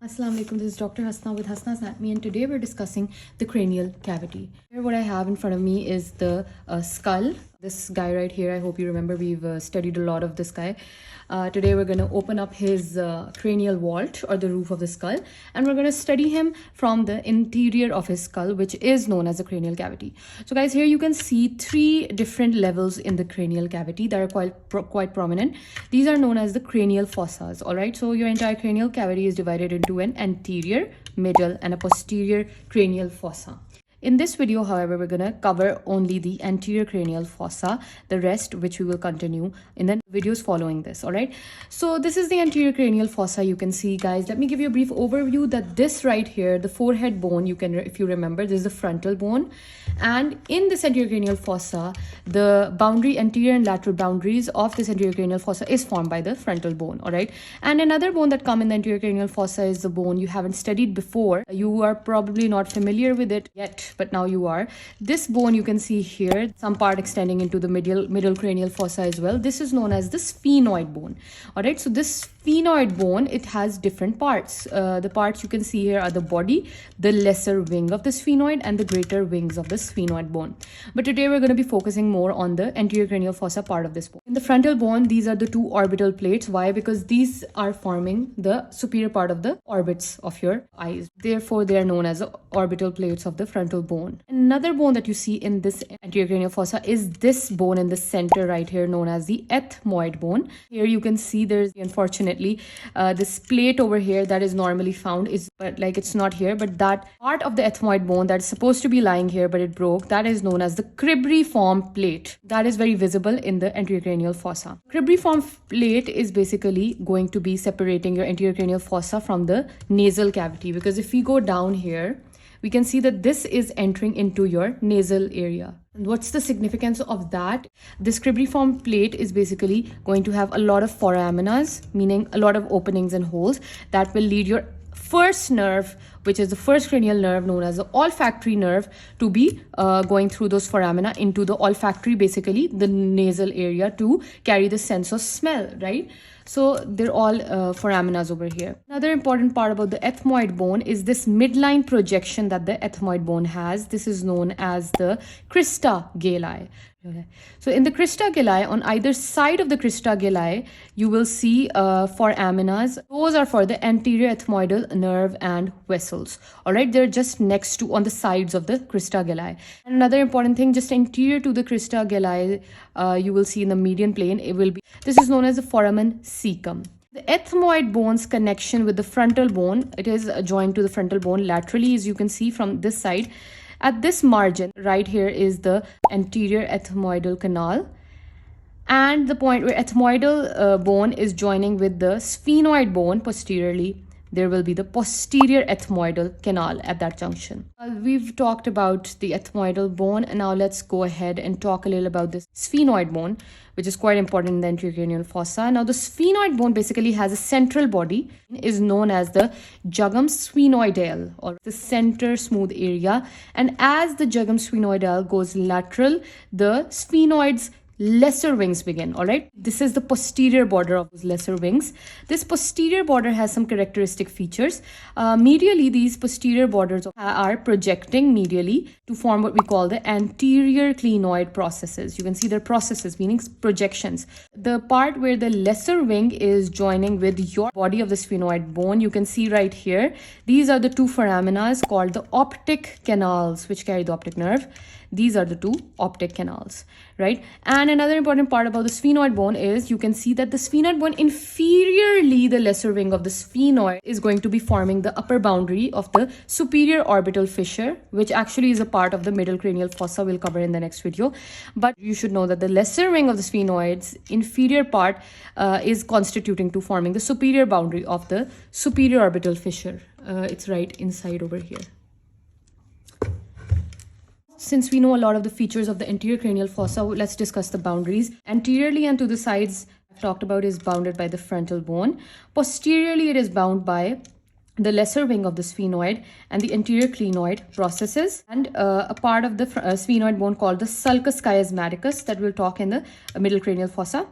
Assalamu alaikum, this is Dr. Hasna with Hasna's Anatomy, and today we're discussing the cranial cavity. Here what I have in front of me is the skull. This guy right here, I hope you remember, we've studied a lot of this guy. Today we're going to open up his cranial vault or the roof of the skull, and we're going to study him from the interior of his skull, which is known as the cranial cavity. So guys, here you can see three different levels in the cranial cavity that are quite prominent. These are known as the cranial fossas. All right, so your entire cranial cavity is divided into an anterior, middle, and a posterior cranial fossa. In this video, however, we're going to cover only the anterior cranial fossa, the rest which we will continue in the videos following this. All right, so this is the anterior cranial fossa. You can see, guys, let me give you a brief overview that this right here, the forehead bone, you can, if you remember, this is the frontal bone, and in this anterior cranial fossa, the boundary, anterior and lateral boundaries of this anterior cranial fossa is formed by the frontal bone. All right, and another bone that comes in the anterior cranial fossa is the bone you haven't studied before. You are probably not familiar with it yet, but now you are. This bone you can see here, some part extending into the middle cranial fossa as well. This is known as the sphenoid bone. All right, so this sphenoid bone, it has different parts. The parts you can see here are the body, the lesser wing of the sphenoid, and the greater wings of the sphenoid bone. But today we're going to be focusing more on the anterior cranial fossa part of this bone. In the frontal bone, these are the two orbital plates. Why? Because these are forming the superior part of the orbits of your eyes. Therefore, they are known as the orbital plates of the frontal bone. Another bone that you see in this anterior cranial fossa is this bone in the center right here, known as the ethmoid bone. Here you can see there's, unfortunately, this plate over here that is normally found is, but like it's not here, but that part of the ethmoid bone that's supposed to be lying here but it broke, that is known as the cribriform plate. That is very visible in the anterior cranial fossa. Cribriform plate is basically going to be separating your anterior cranial fossa from the nasal cavity, because if we go down here, we can see that this is entering into your nasal area. And what's the significance of that? This cribriform plate is basically going to have a lot of foraminas, meaning a lot of openings and holes that will lead your first nerve, which is the first cranial nerve known as the olfactory nerve, to be going through those foramina into the olfactory, basically the nasal area, to carry the sense of smell, right? So they're all foraminas over here. Another important part about the ethmoid bone is this midline projection that the ethmoid bone has. This is known as the crista galli. So in the crista galli, on either side of the crista galli, you will see foraminas. Those are for the anterior ethmoidal nerve and vessels. All right, they're just next to, on the sides of the crista galli. And another important thing, just anterior to the crista galli, you will see in the median plane, it will be, this is known as the foramen cecum. The ethmoid bone's connection with the frontal bone, it is joined to the frontal bone laterally, as you can see from this side. At this margin right here is the anterior ethmoidal canal, and the point where ethmoidal bone is joining with the sphenoid bone posteriorly, there will be the posterior ethmoidal canal at that junction. We've talked about the ethmoidal bone, and now let's go ahead and talk a little about this sphenoid bone, which is quite important in the anterior cranial fossa. Now, the sphenoid bone basically has a central body, is known as the jugum sphenoidale, or the center smooth area. And as the jugum sphenoidale goes lateral, the sphenoid's lesser wings begin. All right, this is the posterior border of those lesser wings. This posterior border has some characteristic features. Medially, these posterior borders are projecting medially to form what we call the anterior clinoid processes. You can see their processes, meaning projections. The part where the lesser wing is joining with your body of the sphenoid bone, you can see right here, these are the two foraminas called the optic canals, which carry the optic nerve. These are the two optic canals, right? And another important part about the sphenoid bone is you can see that the sphenoid bone inferiorly, the lesser wing of the sphenoid, is going to be forming the upper boundary of the superior orbital fissure, which actually is a part of the middle cranial fossa. We'll cover in the next video. But you should know that the lesser wing of the sphenoid's inferior part is constituting to forming the superior boundary of the superior orbital fissure. It's right inside over here. Since we know a lot of the features of the anterior cranial fossa, let's discuss the boundaries. Anteriorly and to the sides, I've talked about, is bounded by the frontal bone. Posteriorly, it is bound by the lesser wing of the sphenoid and the anterior clinoid processes, and a part of the sphenoid bone called the sulcus chiasmaticus that we'll talk in the middle cranial fossa.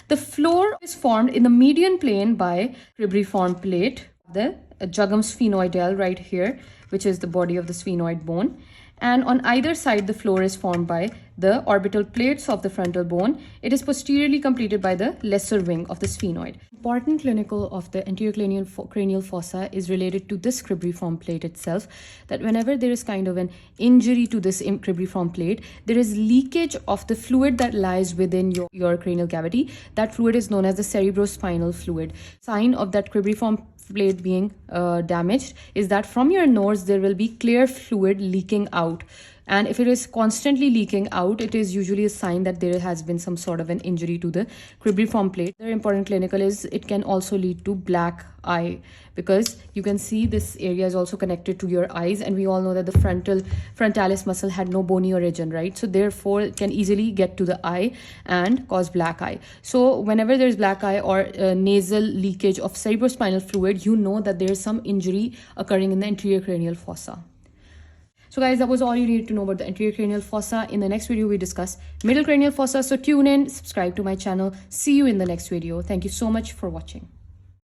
The floor is formed in the median plane by cribriform plate, the a jugum sphenoidal right here, which is the body of the sphenoid bone. And on either side, the floor is formed by the orbital plates of the frontal bone. It is posteriorly completed by the lesser wing of the sphenoid. Important clinical of the anterior cranial fossa is related to this cribriform plate itself, that whenever there is kind of an injury to this cribriform plate, there is leakage of the fluid that lies within your cranial cavity. That fluid is known as the cerebrospinal fluid. Sign of that cribriform plate being damaged is that from your nose there will be clear fluid leaking out, and if it is constantly leaking out, it is usually a sign that there has been some sort of an injury to the cribriform plate. Another important clinical is it can also lead to black eye, because you can see this area is also connected to your eyes, and we all know that the frontalis muscle had no bony origin, right? So therefore it can easily get to the eye and cause black eye. So whenever there's black eye or nasal leakage of cerebrospinal fluid, you know that there is some injury occurring in the anterior cranial fossa. So guys, that was all you needed to know about the anterior cranial fossa. In the next video, we discuss middle cranial fossa. So tune in, subscribe to my channel. See you in the next video. Thank you so much for watching.